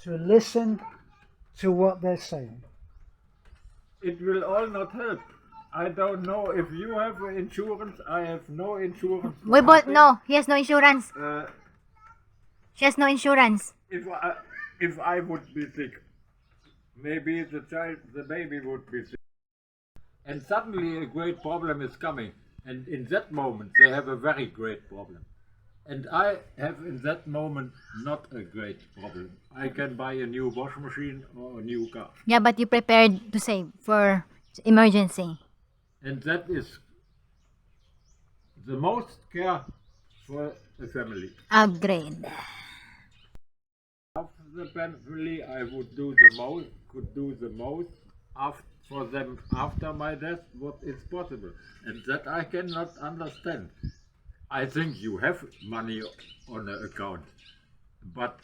to listen to what they're saying. It will all not help. I don't know if you have insurance. I have no insurance. We both no. He has no insurance. Uh, She has no insurance. if I would be sick, maybe the baby would be sick, and suddenly a great problem is coming, and in that moment they have a very great problem, and I have in that moment not a great problem. I can buy a new washing machine or a new car, Yeah, but you prepared to save for emergency. and that is the most care for a family. Upgrade. After the family, I would could do the most for them after my death, what is possible. And that I cannot understand. I think you have money on an account, but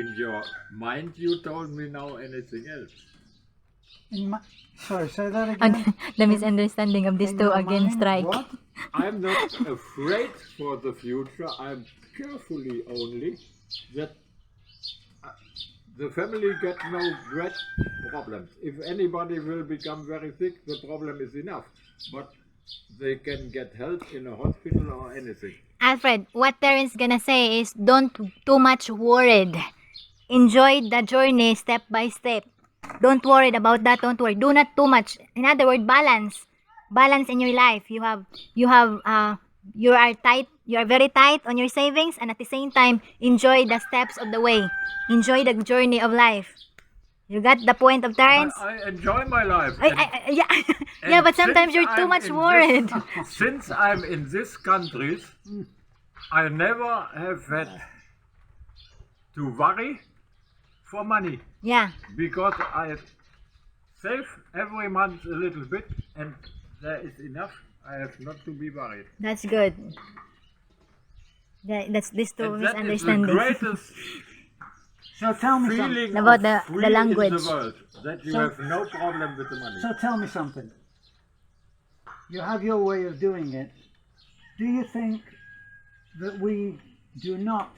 in your mind you told me now anything else. Sorry, say that again. The misunderstanding of these In two your again mind, strike. what? I'm not afraid for the future. I'm carefully only that the family get no great problems. If anybody will become very sick, the problem is enough. But they can get help in a hospital or anything. Alfred, what Terence gonna say is don't too much worried. Enjoy the journey step by step. Don't worry about that. Don't worry. Do not too much. In other words, balance. Balance in your life. You are tight. You are very tight on your savings, and at the same time, enjoy the steps of the way. Enjoy the journey of life. You got the point of Terence? I enjoy my life. Yeah, yeah, but sometimes since you're too I'm much in worried. Since I'm in this country, I never have had to worry for money, Yeah. because I save every month a little bit, and there is enough. I have not to be worried. That's good. That's these two And that is the misunderstandings. greatest So tell me something. feeling About of the free language. in the world, that you So- have no problem with the money. So tell me something. You have your way of doing it. Do you think that we do not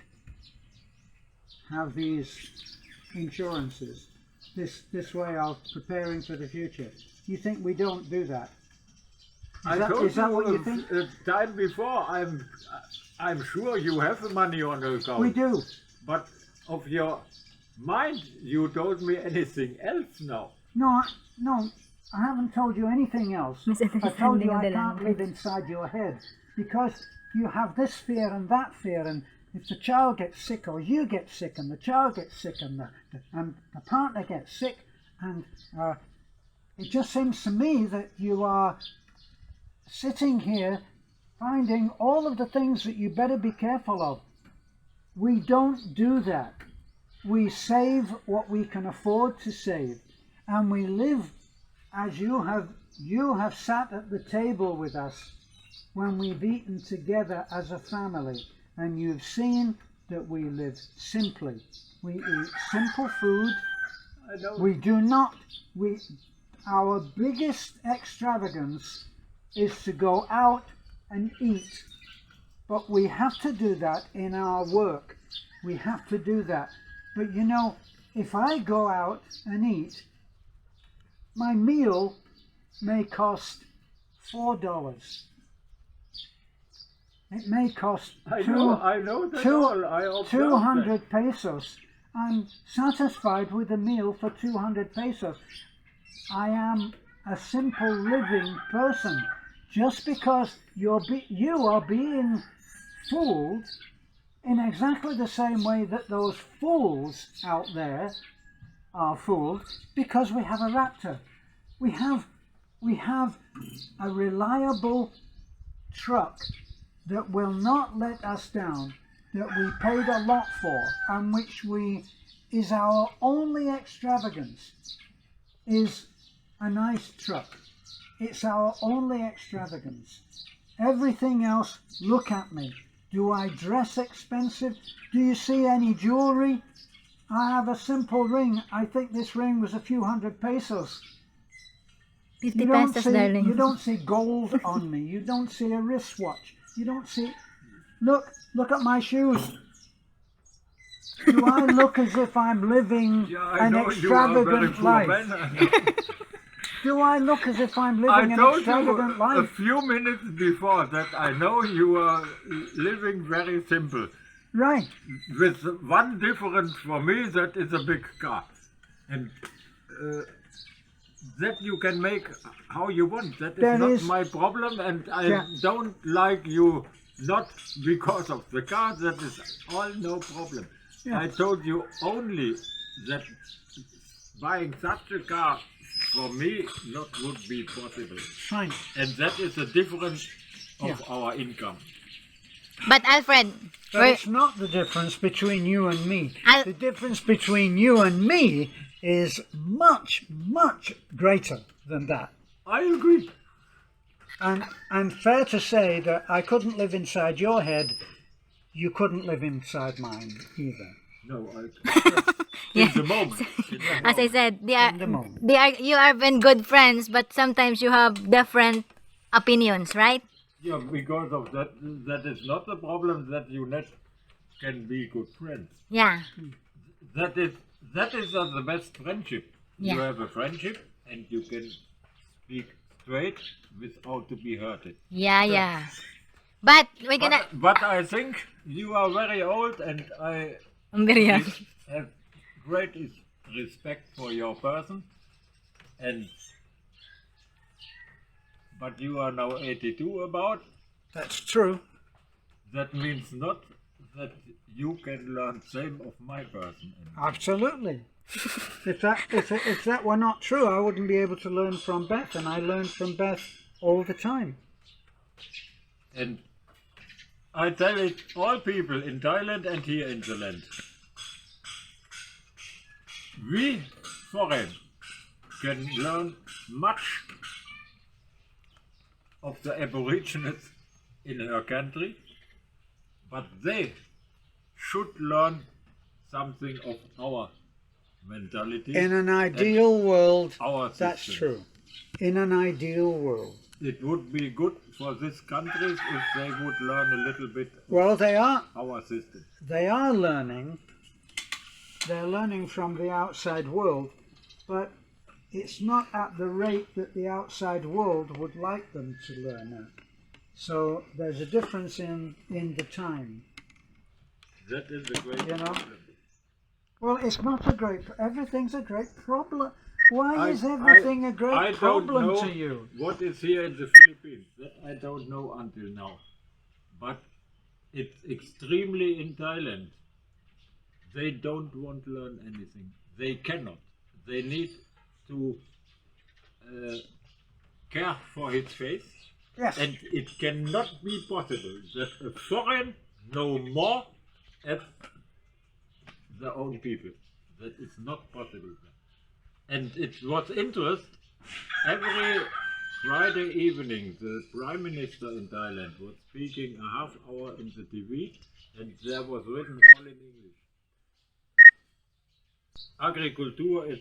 have these insurances, this way of preparing for the future? You think we don't do that? Is that what you think? Time before, I'm sure you have the money on the account. We do. But of your mind, you told me anything else now. No, I haven't told you anything else. I told you I can't live inside your head because you have this fear and that fear, and if the child gets sick or you get sick and the child gets sick and the partner gets sick, and it just seems to me that you are sitting here finding all of the things that you better be careful of. We don't do that. We save what we can afford to save, and we live as you have sat at the table with us when we've eaten together as a family, and you've seen that we live simply. We eat simple food. I know. We do not. Our biggest extravagance is to go out and eat, but we have to do that in our work. We have to do that. But you know, if I go out and eat, my meal may cost $4. It may cost I know that all. I observed 200 pesos. I'm satisfied with a meal for 200 pesos. I am a simple living person. Just because you are being fooled in exactly the same way that those fools out there are fooled, because we have a raptor. We have a reliable truck that will not let us down, that we paid a lot for, and which is our only extravagance, is a nice truck. It's our only extravagance. Everything else, look at me. Do I dress expensive? Do you see any jewelry? I have a simple ring. I think this ring was a few hundred pesos. 50 You don't pesos, darling. you don't see gold on me. You don't see a wristwatch. You don't see... Look at my shoes. Do I look as if I'm living Yeah, I an know you are very extravagant poor life? man. Do I look as if I'm I living an told extravagant you a life? few minutes before that I know you are living very simple. Right. With one difference for me, that is a big car. And that you can make how you want. That is That not is- my problem, and I Yeah. don't like you not because of the car. That is all no problem. Yeah. I told you only that buying such a car for me not would be possible, Fine. and that is the difference of Yeah. our income. But Alfred, But we're- it's not the difference between you and me. I'll- The difference between you and me is much, much greater than that. I agree. And fair to say that I couldn't live inside your head, you couldn't live inside mine either. No, in Yeah. the moment. In the as I moment. said, In the moment. you have been good friends, but sometimes you have different opinions, right? Yeah, because of that, that is not the problem that you not can be good friends. Yeah. That is the best friendship. You Yeah. have a friendship and you can speak straight without to be hurted. Yeah. But we're gonna. But I think you are very old and I I'm very young. have great respect for your person. But you are now 82 about. That's true. That means not that you can learn same of my person. Absolutely. If that were not true, I wouldn't be able to learn from Beth, and I learn from Beth all the time. And I tell it all people in Thailand and here in the land. We foreign can learn much of the aborigines in her country, but they should learn something of our mentality. In an ideal world, our that's system. true. In an ideal world. It would be good for these countries if they would learn a little bit Well, they are our system. learning. They're learning from the outside world, but it's not at the rate that the outside world would like them to learn at. So there's a difference in the time. That is a great You know? problem. Well, it's not a great. Everything's a great problem. Why is I everything a great don't problem know to you? what is here in the Philippines. That I don't know until now. But it's extremely in Thailand. They don't want to learn anything. They cannot. They need to care for his face. Yes. And it cannot be possible that a foreign know more as their own people. That is not possible. And it was interest. Every Friday evening, the Prime Minister in Thailand was speaking a half hour in the TV, and there was written all in English. Agriculture is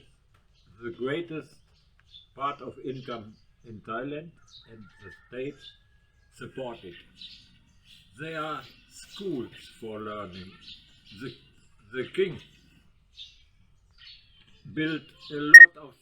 the greatest part of income in Thailand, and the state support it. There are schools for learning. The king built a lot of